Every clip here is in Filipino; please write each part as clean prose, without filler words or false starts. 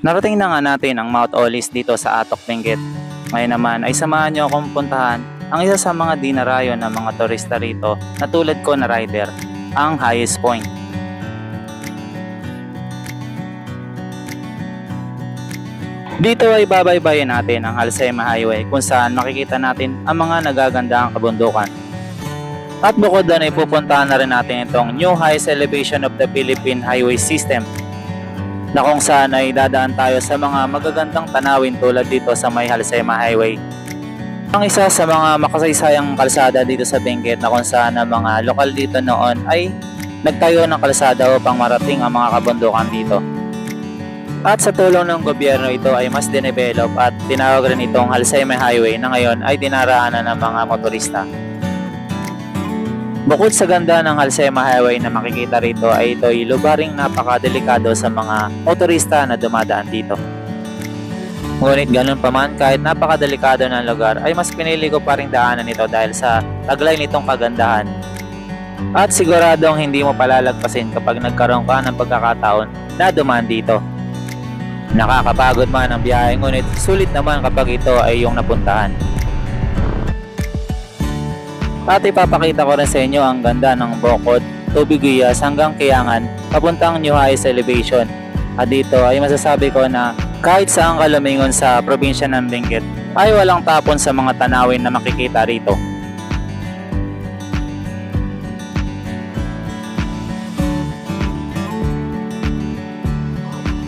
Narating na nga natin ang Mount Olis dito sa Atok, Benguet. Ngayon naman ay samahan niyo akong puntahan ang isa sa mga dinarayo ng mga turista rito na tulad ko na rider, ang Highest Point. Dito ay babaybayin natin ang Alsema Highway kung saan makikita natin ang mga nagagandahang kabundukan. At bukod doon ay pupuntahan na rin natin itong New Highest Elevation of the Philippine Highway System, na kung saan ay dadaan tayo sa mga magagandang tanawin tulad dito sa may Alsema Highway. Ang isa sa mga makasaysayang kalsada dito sa Benguet na kung saan ang mga lokal dito noon ay nagtayo ng kalsada upang marating ang mga kabundukan dito. At sa tulong ng gobyerno ito ay mas dinevelop at tinawag rin itong Alsema Highway na ngayon ay dinaraanan ng mga motorista. Bukod sa ganda ng Alsema Highway na makikita rito ay ito'y lubaring napakadelikado sa mga motorista na dumadaan dito. Ngunit ganun pa man, kahit napakadelikado ng lugar ay mas pinili ko pa rin daanan ito dahil sa taglay nitong kagandahan. At siguradong hindi mo palalagpasin kapag nagkaroon ka ng pagkakataon na dumaan dito. Nakakapagod man ang biyahe, ngunit sulit naman kapag ito ay iyong napuntahan. At ipapakita ko rin sa inyo ang ganda ng Bocod, Tubiguyas hanggang Kiangan papuntang New Highest Elevation. At dito ay masasabi ko na kahit saan ka lumingon sa probinsya ng Benguet ay walang tapon sa mga tanawin na makikita rito.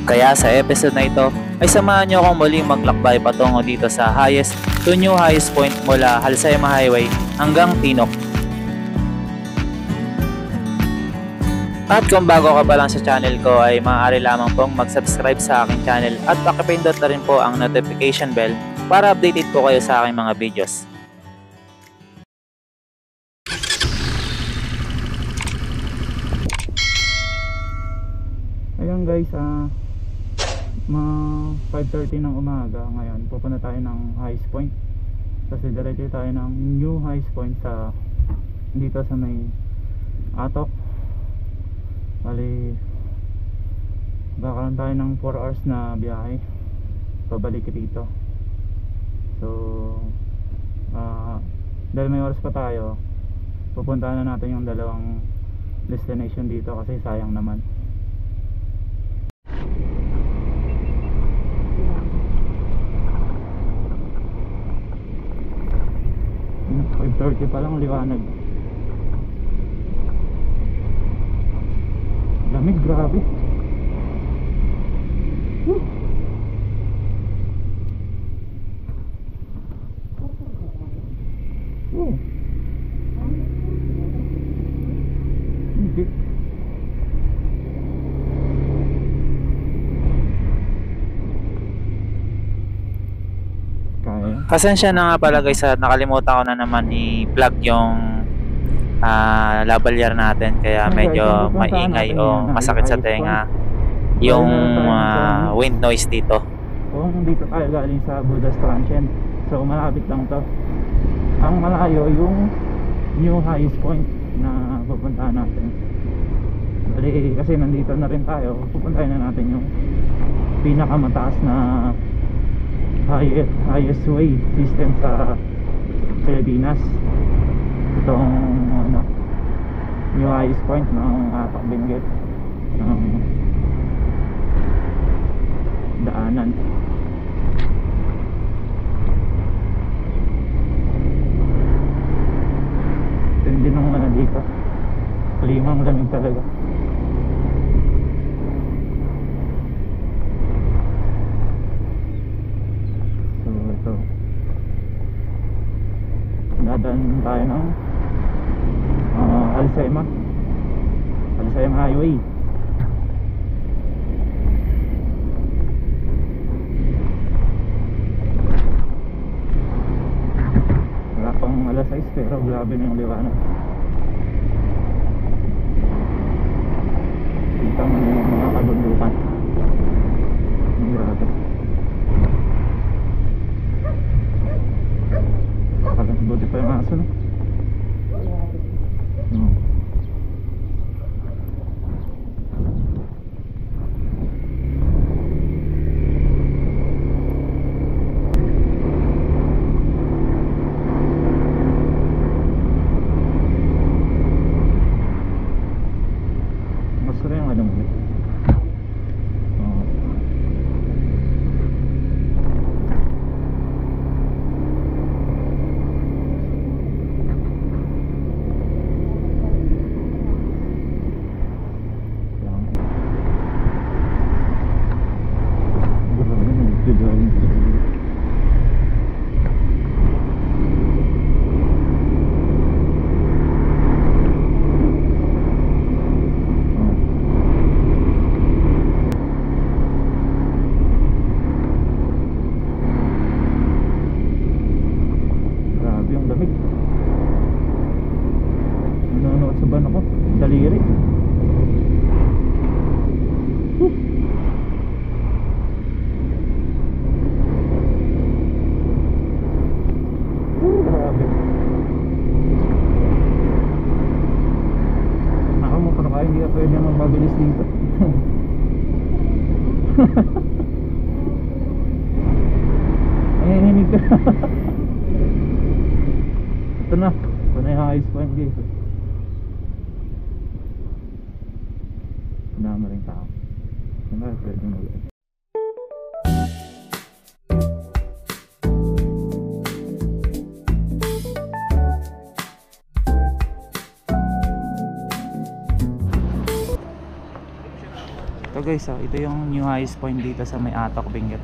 Kaya sa episode na ito ay samahan nyo akong muling maglakbay patungo dito sa highest to New Highest Point mula Alsema Highway hanggang Tinok. At kung bago ka pa lang sa channel ko ay maaari lamang pong mag-subscribe sa aking channel at pakipindot na rin po ang notification bell para updated po kayo sa aking mga videos. Ayun guys, mga 5:30 ng umaga ngayon, pupunta tayo ng Highest Point kasi diretso tayo ng New Highest Point sa dito sa may Atok. Bali bakalan tayo ng 4 hours na biyahe pabalik dito. So dahil may oras pa tayo, pupuntahan na natin yung dalawang destination dito kasi sayang naman. 5:30 pa lang, liwanag. Lamig, grabe. Hindi. Pasensya na nga pala guys at nakalimutan ko na naman i-plug yung lavalier natin kaya medyo maingay o masakit sa tenga yung wind noise dito. Kung dito tayo galing sa Budas Transient, so malapit lang to. Ang malayo yung New Highest Point na pupuntahan natin. Bali, kasi nandito na rin tayo, pupuntahan na natin yung pinakamataas na highest way system sa Pilipinas. Itong New Highest Point ng Atok, Benguet ng daanan. Hindi nung dito klimang lamig talaga. Dadaan tayo ng Alsema Highway. Wala pang alas 6 pero grabe na yung liwanag. Kita mo na yung mga kabundukan. Grabe. Buti pa yung aso, no? ayos dito. Nanginginig ka. Ito na yung highest point guys. Dami rin tao. Pwede mag ito guys, ito yung new highest point dito sa may Atok, Benguet.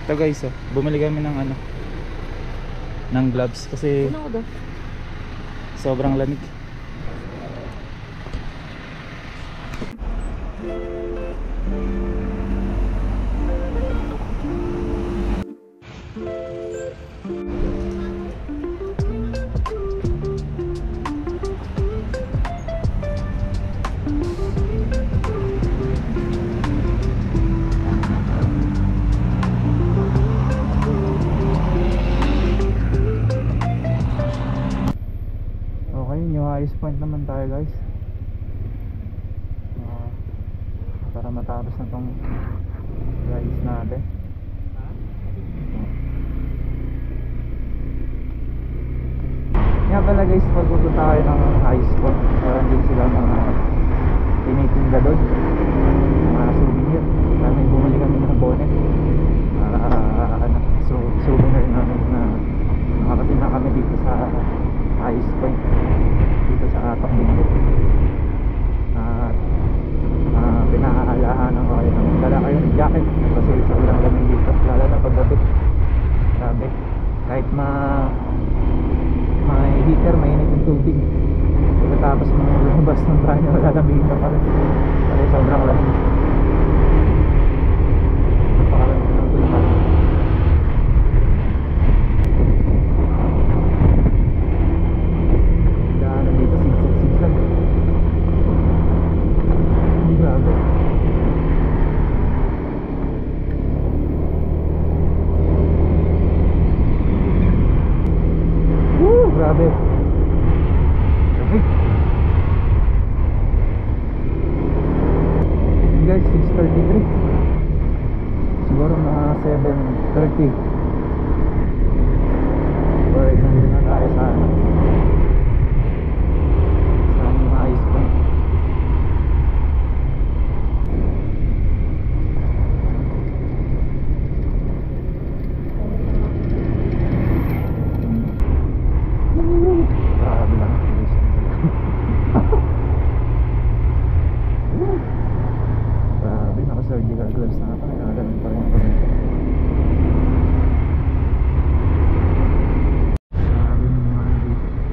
Ito guys, bumili kami ng ng gloves kasi sobrang lamig. Highest point naman tayo guys, para matapos na tong rides natin. Nga pala guys, pag pupunta tayo ng highest point, meron din sila mga tinitinda doon, mga souvenir. Kami bumili kami ng bonnet, souvenir namin na nakakating na kami dito sa highest point dito sa Atok, Benguet. Pinaaalahan ko kayo ng dala kayo ng jacket kasi sobrang lamig dito, lalo na paggabi. Grabe, kahit may heater, mainit yung tubig, pagkatapos mo lumabas ng banyo lalamig ka pa rin kasi sobrang lamig. Napakalamig ng tulad. Grabe. Okay. Guys, 6:33. Siguro mga 7:30. Alright, nandito na tayo sa aming highest point. Surgical gloves na ito, nagagamit pa rin ako dito. Grabe yung mga dito.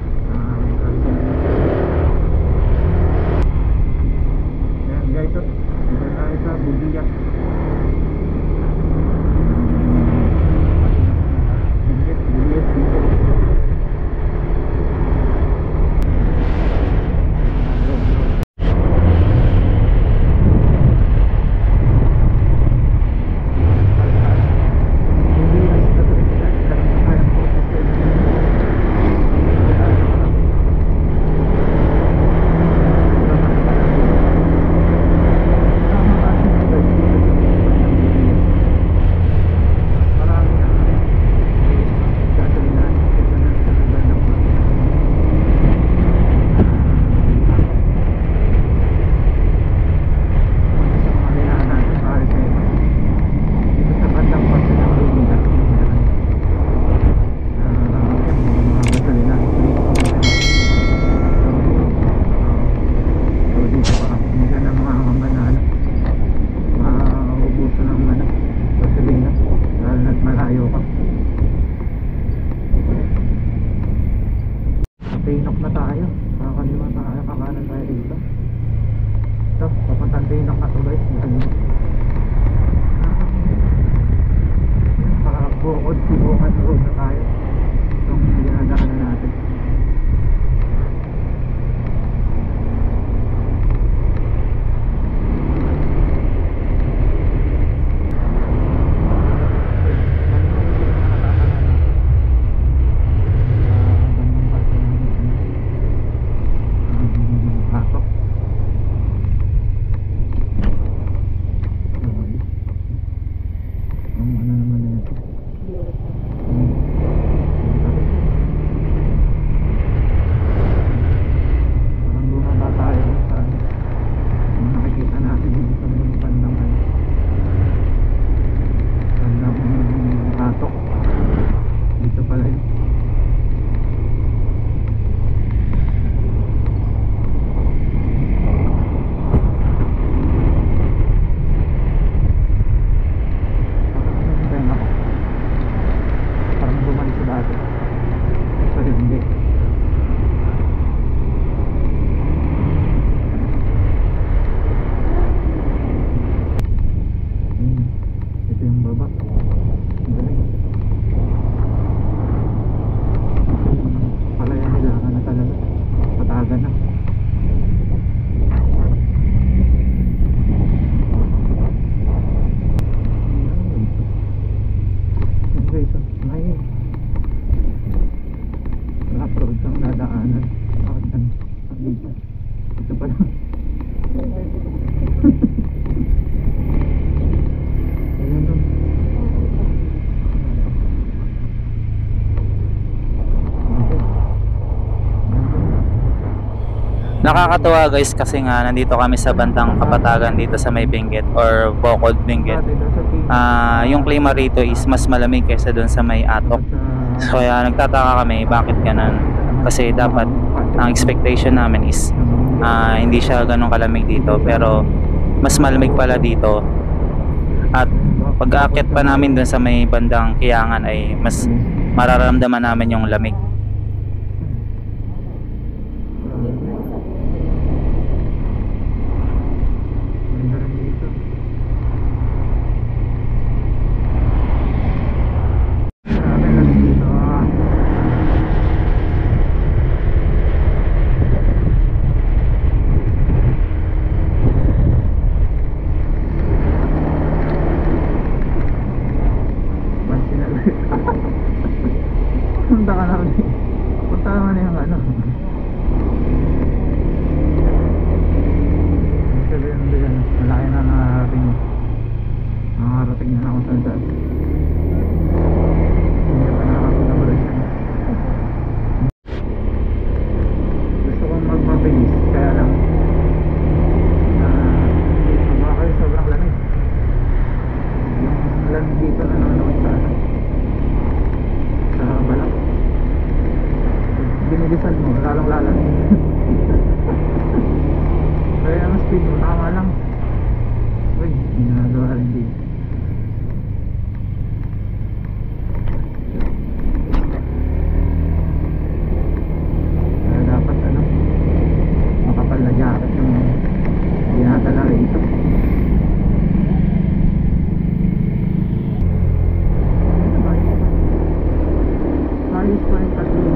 road, Sibukan road na tayo. Itong dinadaanan natin. Nakakatuwa guys kasi nga nandito kami sa bandang Kapatagan dito sa may Benguet or Bocod, Benguet. Yung klima rito is mas malamig kaysa doon sa may Atok. So kaya nagtataka kami bakit ganun. Kasi dapat ang expectation namin is hindi siya ganun kalamig dito, pero mas malamig pala dito. At pag-aakyat pa namin doon sa may bandang Kiangan ay mas mararamdaman namin yung lamig. Punta ka na rin. Punta ka na yung ano. Sabi yung bilan. Malaki na nakarating. Nakarating na ako sa dad. Hindi pa nakarating na balik. Gusto kong magmabilis. Kaya lang baka kayo sobrang lamig. Yung lamig dito na naman sa ano, sa balak. Binilisan mo, lalong lalang. Kaya ang speed mo, tama lang. Uy, ginagawa rin din. Kaya dapat ano, makapal na jacket yung ginadala rito. Ayos pa yung tatlo.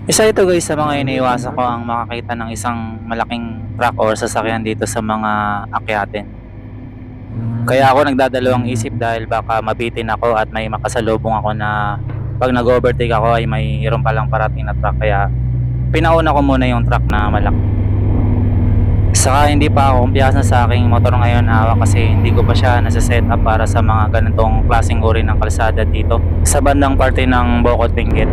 Isa ito guys sa mga iniiwasan ko ang makakita ng isang malaking truck or sasakyan dito sa mga akyatin. Kaya ako nagdadalawang isip dahil baka mabitin ako at may makasalubong ako na pag nag-overtake ako ay mayroon palang parating na truck, kaya pinauna ko muna yung truck na malaki. Saka hindi pa ako kumpiyansa sa aking motor ngayon kasi hindi ko pa siya nasa-set up para sa mga ganitong klaseng uri ng kalsada dito sa bandang parte ng Bocod, Benguet.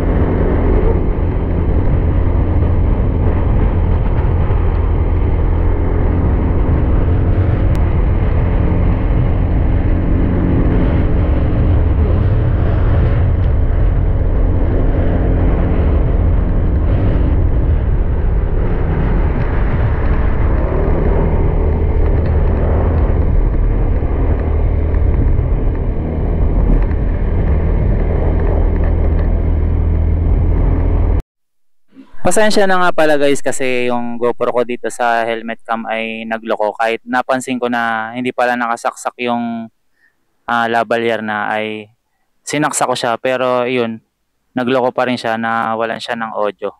Pasensya na nga pala guys kasi yung GoPro ko dito sa helmet cam ay nagloko kahit napansin ko na hindi pala nakasaksak yung lavalier na ay sinaksak ko siya pero yun nagloko pa rin siya na walan siya ng audio.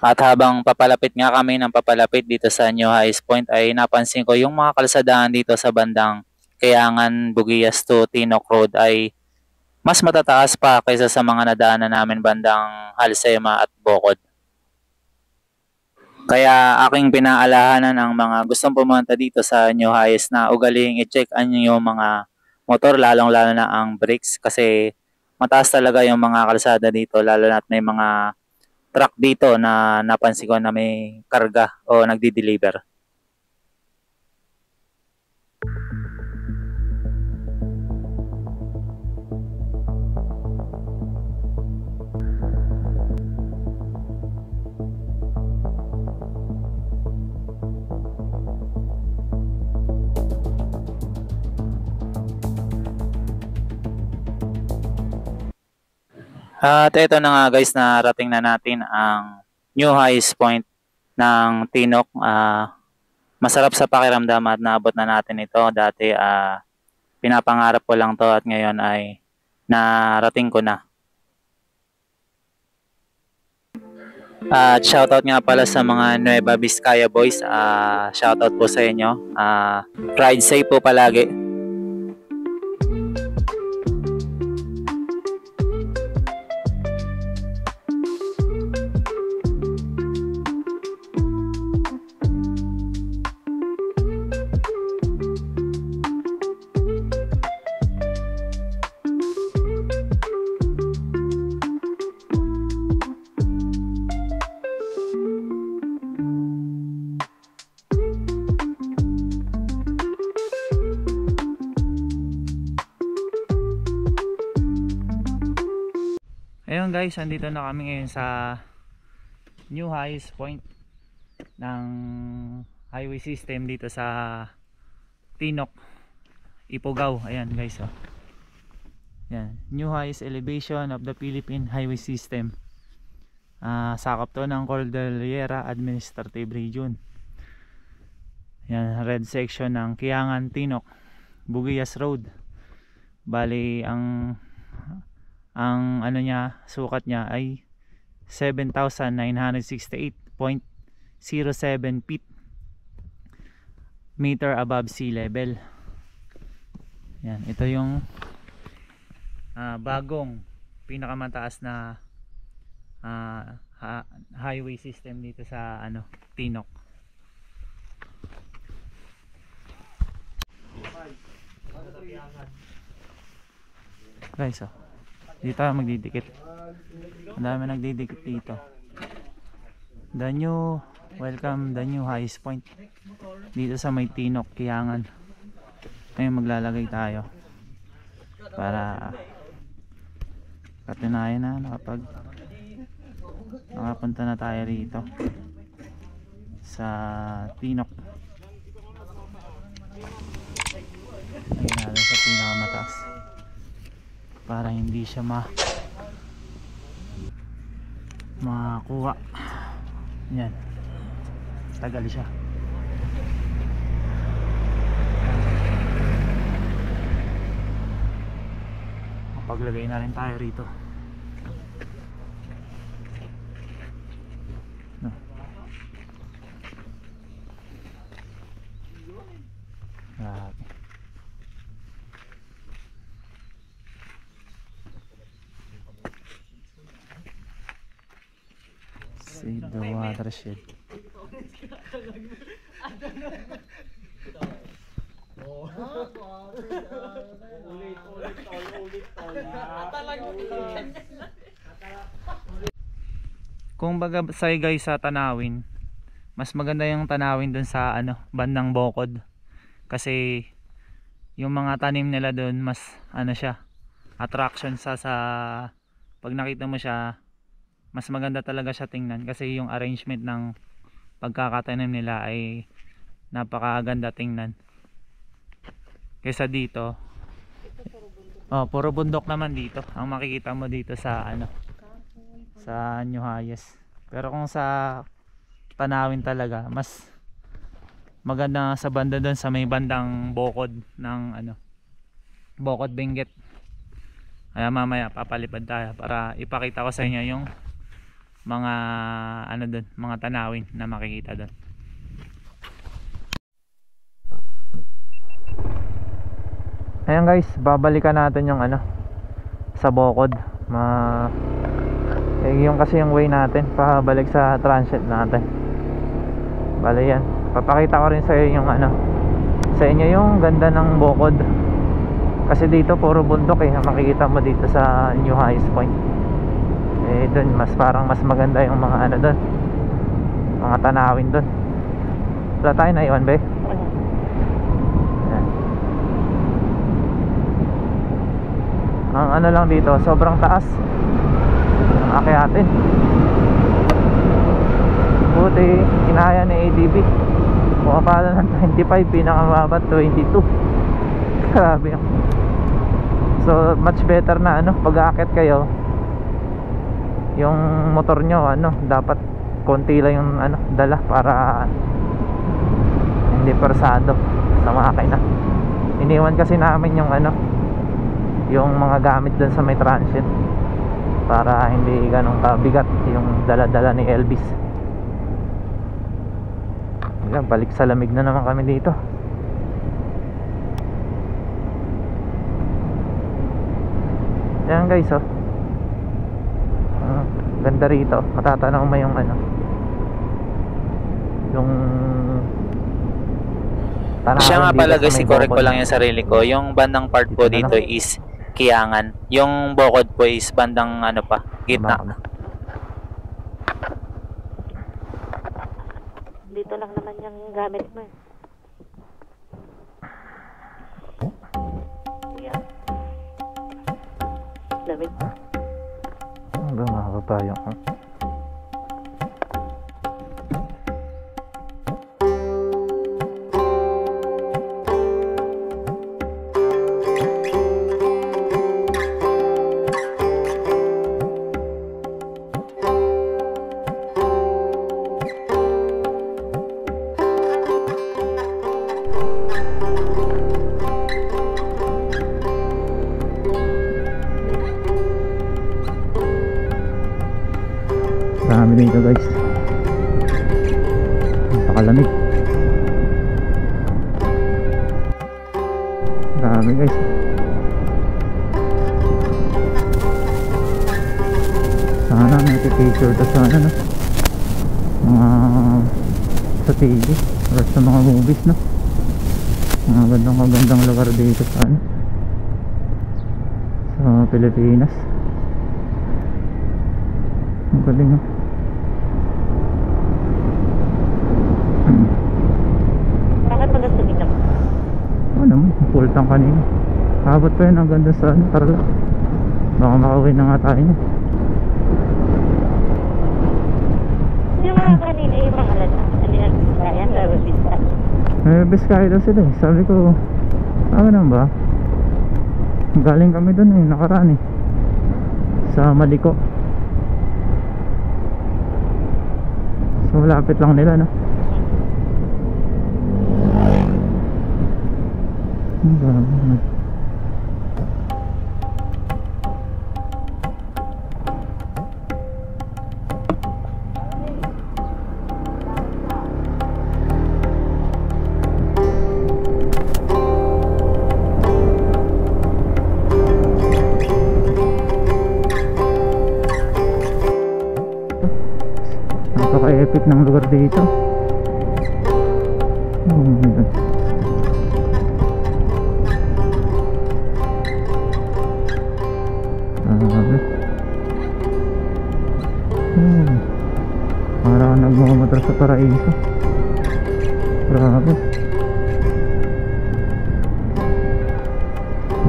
At habang papalapit nga kami ng papalapit dito sa New Highs Point ay napansin ko yung mga kalsadahan dito sa bandang Kayangan, Buguias to Tinok Road ay mas matataas pa kaysa sa mga nadaanan namin bandang Halsema at Bocod. Kaya aking pinaalahanan ang mga gustong pumunta dito sa New Highs na ugaliing i-check an yung mga motor lalong-lalo na ang brakes kasi mataas talaga yung mga kalsada dito lalo na may mga truck dito na napansin ko na may karga o nagdi-deliver. At ito na nga guys, narating na natin ang New Highs Point ng Tinok. Masarap sa pakiramdam at naabot na natin ito. Dati pinapangarap ko lang to at ngayon ay narating ko na. At shoutout nga pala sa mga Nueva Vizcaya boys. Shoutout po sa inyo. Ride safe po palagi. Ayun guys, andito na kami ngayon sa New Highs Point ng highway system dito sa Tinok, Ifugao. Ayan guys, oh. Yan, New Highs elevation of the Philippine Highway System. Sakop to ng Cordillera Administrative Region. Yan, red section ng Kayangan, Tinok, Buguias Road. Bali ang ano niya, sukat niya ay 7,968.07 feet meter above sea level. Yan, ito yung bagong pinakamataas na highway system dito sa Tinok. Guys, oh, dito tayo magdidikit. Ang dami nagdidikit dito. The New Highs Point dito sa may Tinok, Kayangan. Ngayon maglalagay tayo para katunayan na nakapunta na tayo rito sa Tinok. Lagyan natin sa pinakamataas para hindi siya makakuha. Yan, tagal siya. Paglagay na rin tayo rito. No. Grabe. Save the watershed. Kung baga say guys sa tanawin, mas maganda yung tanawin dun sa bandang Bocod kasi yung mga tanim nila dun mas siya, attraction sa pag nakita mo siya mas maganda talaga siya tingnan kasi yung arrangement ng pagkakatanim nila ay napakaganda tingnan kaysa dito. Puro bundok naman dito ang makikita mo dito sa sa New Hayes. Pero kung sa tanawin talaga, mas maganda sa banda doon sa may bandang Bokod ng Bokod Benguet. Kaya mamaya papalipad tayo para ipakita ko sa inyo yung mga doon, mga tanawin na makikita doon. Ayan guys, babalikan natin yung sa Bokod. Yung kasi yung way natin pabalik sa transit natin. Bale yan. Papakita ko rin sa inyo yung sa inyo yung ganda ng Bokod. Kasi dito puro bundok makikita mo dito sa New Hayes Point. Doon parang mas maganda yung mga doon. Mga tanawin doon. Wala tayo na iwan, be? Ang lang dito, sobrang taas. Ang akyatin. Buti inaya ni ADB. Pumapala ng 25, pinakababa 22. Grabe. So much better na pag aakyat kayo, yung motor nyo dapat konti lang yung dala para hindi persado sa makina. Iniwan kasi namin yung mga gamit dun sa may transit para hindi ganun kabigat yung dala-dala ni Elvis. Balik sa lamig na naman kami dito. Yan guys, ganda rito. Matatanaw mo yung yung tanawan. Siya nga pala guys, i-correct ko Bokod. lang yung sarili ko. Yung bandang part po Dito na dito is Kiangan. Yung Bokod po is bandang gitna. Dito lang naman yung gamit mo. Yeah. Lamig. Hanggang mga tayo. Dami dito guys. Napakalamig. Dami guys. Sana may picture to sana mga sa TV or sa mga movies mga magandang lugar dito sa sa Pilipinas. Ang galing Bakit magastumin naman? full tank kanina. Abot pa yun hanggang doon sa Tarlac. Baka makauwi na nga tayo Yung mga kanina, yung mga yan, Robert Vizcaya. Biskaya daw sila Sabi ko, naman ba? Galing kami doon nakaraan sa Maliko. So malapit lang nila Napaka-epic ng lugar dito. Oh my God. Parang nagmamamotor sa paraiso. Grabe.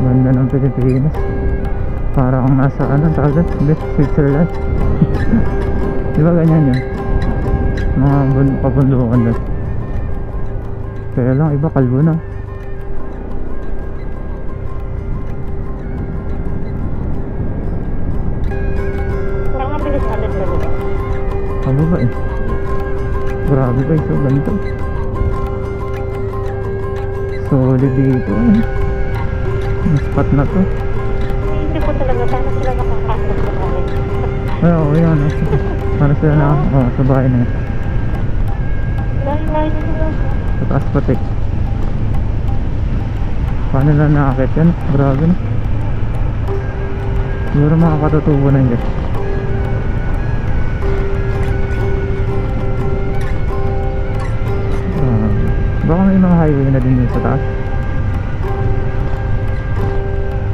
Ganda ng Pilipinas. Parang nasa Switzerland. Diba ganyan yun? Mga pabundukan doon. Kaya lang iba kalbo na. Parang mabilis Pababa eh. Grabe guys, so ganito. Solid dito eh. Yung spot na to. Hindi ko talaga paano sila makakasok sa bahay. Ay, oo yan. Para sila na, sa bahay na yun. Bahay na sila. Sa taas pati. Paano na nakakit yan? Grabe na. Siguro makakatutubo na yun guys. Baka may mga highway na din yun sa taas.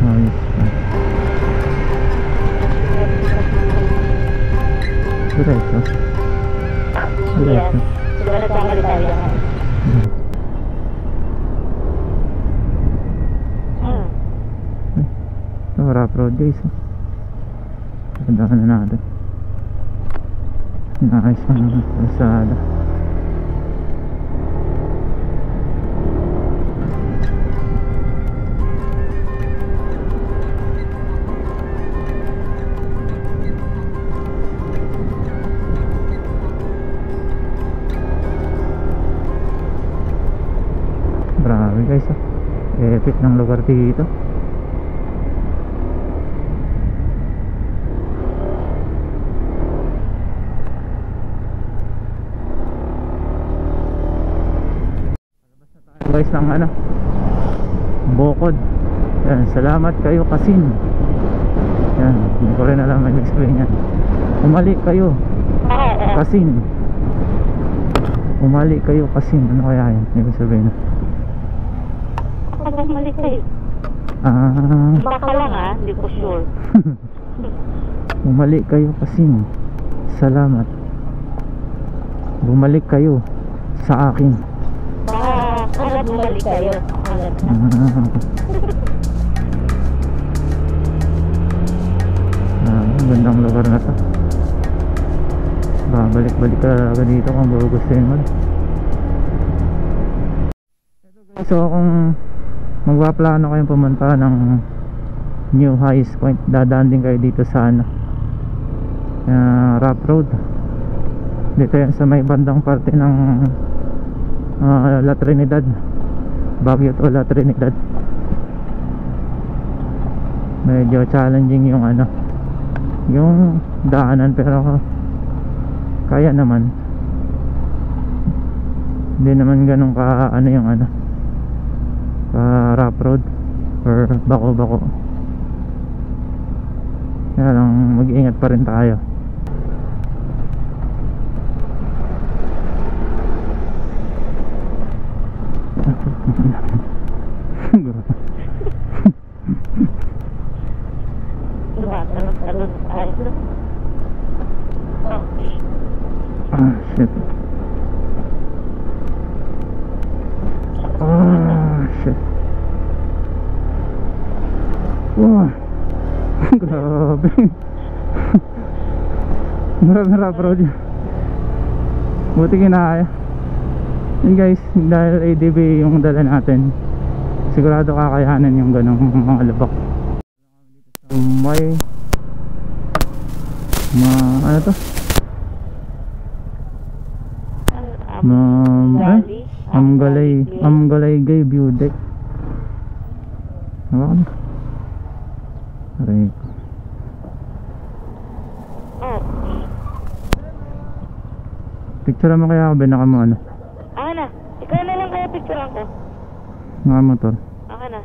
Ayos. Diretso. Yes. Diretso. Siguro nagkamali tayo. Ito, rough road guys. Pagandaan na natin. Naayos ang kalsada. Grabe guys, epic ng lugar dito. Guys ng ano, Bukod. Yan, salamat kayo Kasin. Yan, hindi ko rin alam ang explain yan. Umali kayo Kasin. Umali kayo Kasin. Ano kaya yan? Ibig sabihin na Kapag mali kayo. Baka lang hindi ko sure. Umali kayo Kasin. Salamat. Bumalik kayo sa akin. Baka bumalik kayo. Ang gandang lugar na to. Babalik-balik ka talaga dito kung gugustuhin mo. So kung magpaplano kayong pumunta ng New Highs Point, dadaan din kayo dito sa ano, rough road. Dito yan sa may bandang parte ng La Trinidad, Baguio to La Trinidad. Medyo challenging yung ano, yung daanan, pero kaya naman. Hindi naman ganun ka ano yung ano, rough road or bako-bako. Kaya lang mag-iingat pa rin tayo. Shit. Shit. Wow. Grabe. Grabe rough road yun. Buti kinaya. Yun guys, dahil ADB yung dala natin, sigurado kakayanan yung ganong mga labak. May ano to? Amgalay Gay View Deck. Hawakan mo. Aray ko. Picture mo kaya ako, binaka mo ano? Ako na. Ikaw na lang kaya picture ako. Nga motor. Ako na.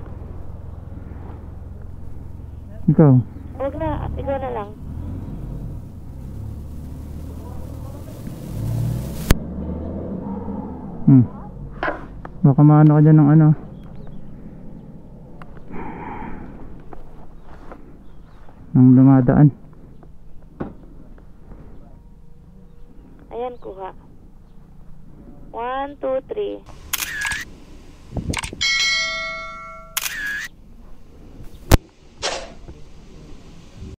Ikaw? Huwag na. Ikaw na lang. Baka maano ka dyan ng ano, ng dumadaan. Ayan, kuha. 1, 2, 3.